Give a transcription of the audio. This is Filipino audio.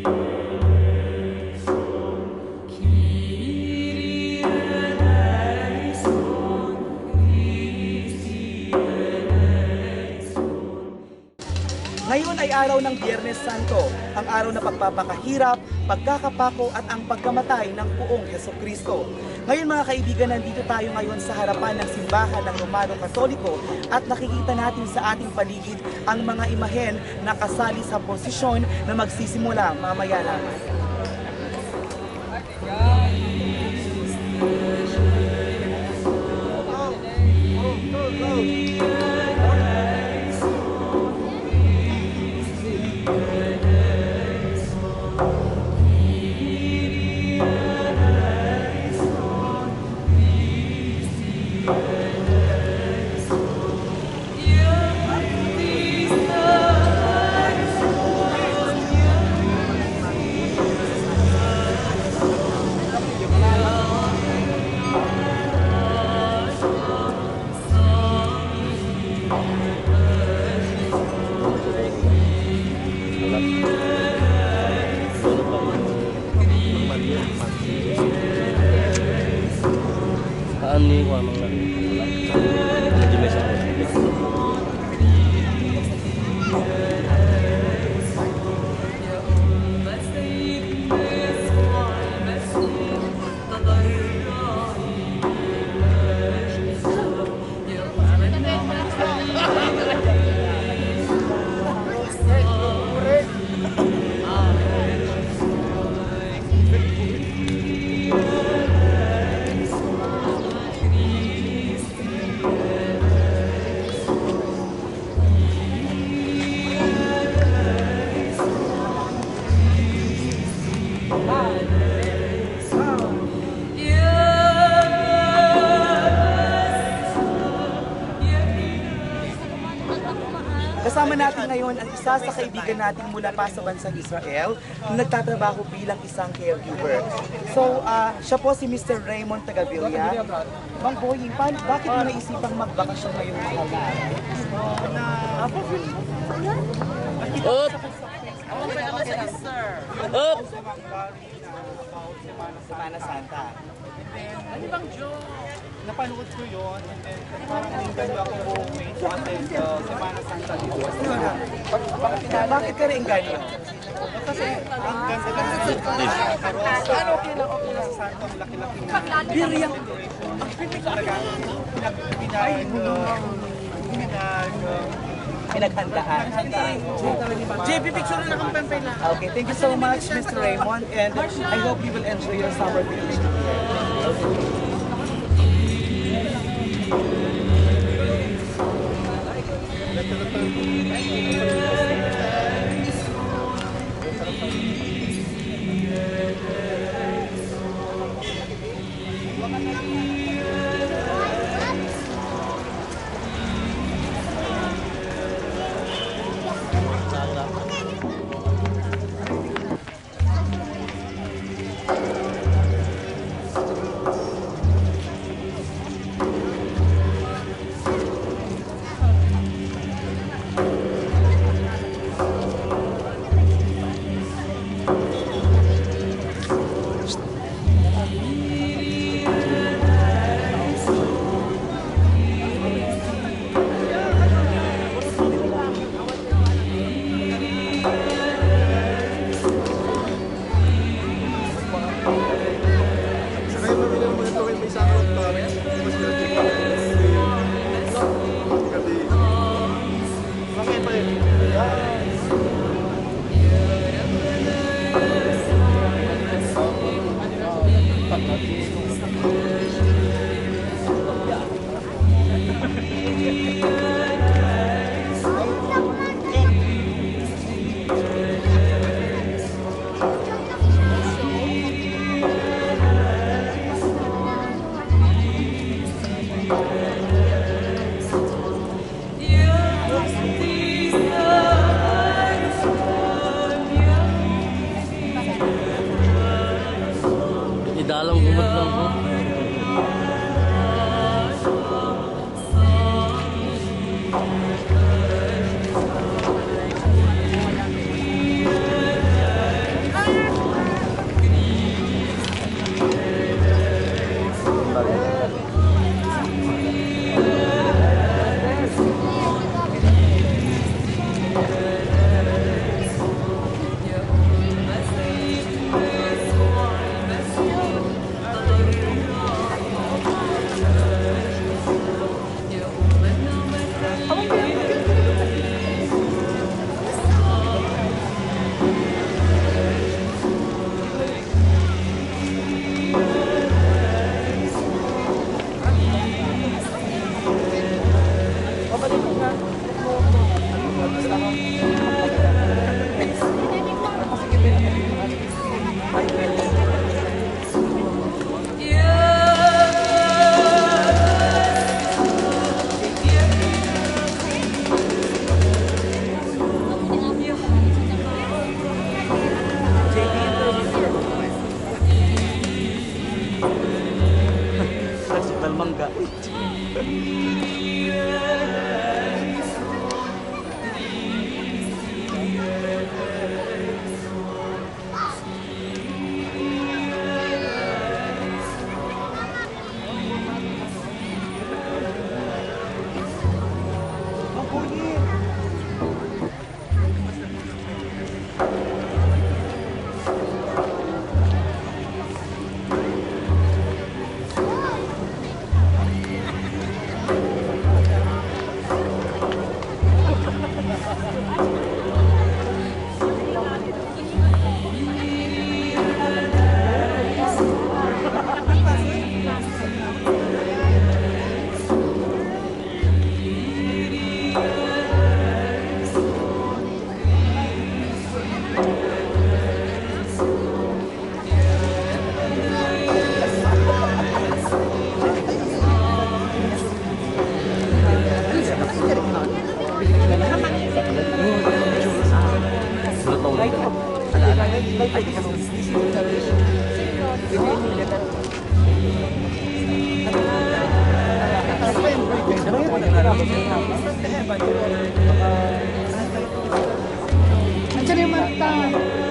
Ngayon ay araw ng Biyernes Santo, ang araw na pagpapakahirap, pagkakapako at ang pagkamatay ng Poong Hesukristo. Ngayon mga kaibigan, nandito tayo ngayon sa harapan ng simbahan ng Romano Katoliko at nakikita natin sa ating paligid ang mga imahen na kasali sa prosesyon na magsisimula mamaya lamang. Kasama natin ngayon ang isa sa kaibigan natin mula pa sa bansang Israel na nagtatrabaho bilang isang caregiver. So, siya po si Mr. Raymond Tagavilla. Mang Boying, bakit mo naisipang magbakasyon ngayong mahal na araw? Semana Santa. Ano bang joke? Napanood ko yun, and then parang nainganyo ako buhay to attend Semana Santa dito. Bakit ka rin ganyan? Kasi ang ganda-ganda ng karosa, ang santong laki-laki na Biriyang! Pinaghandaan. JB, picture na kang pempay na. Okay, thank you so much, Mr. Raymond, and I hope you will enjoy your summer vacation here. Idalang gumot lang po. Andiyan yung mata.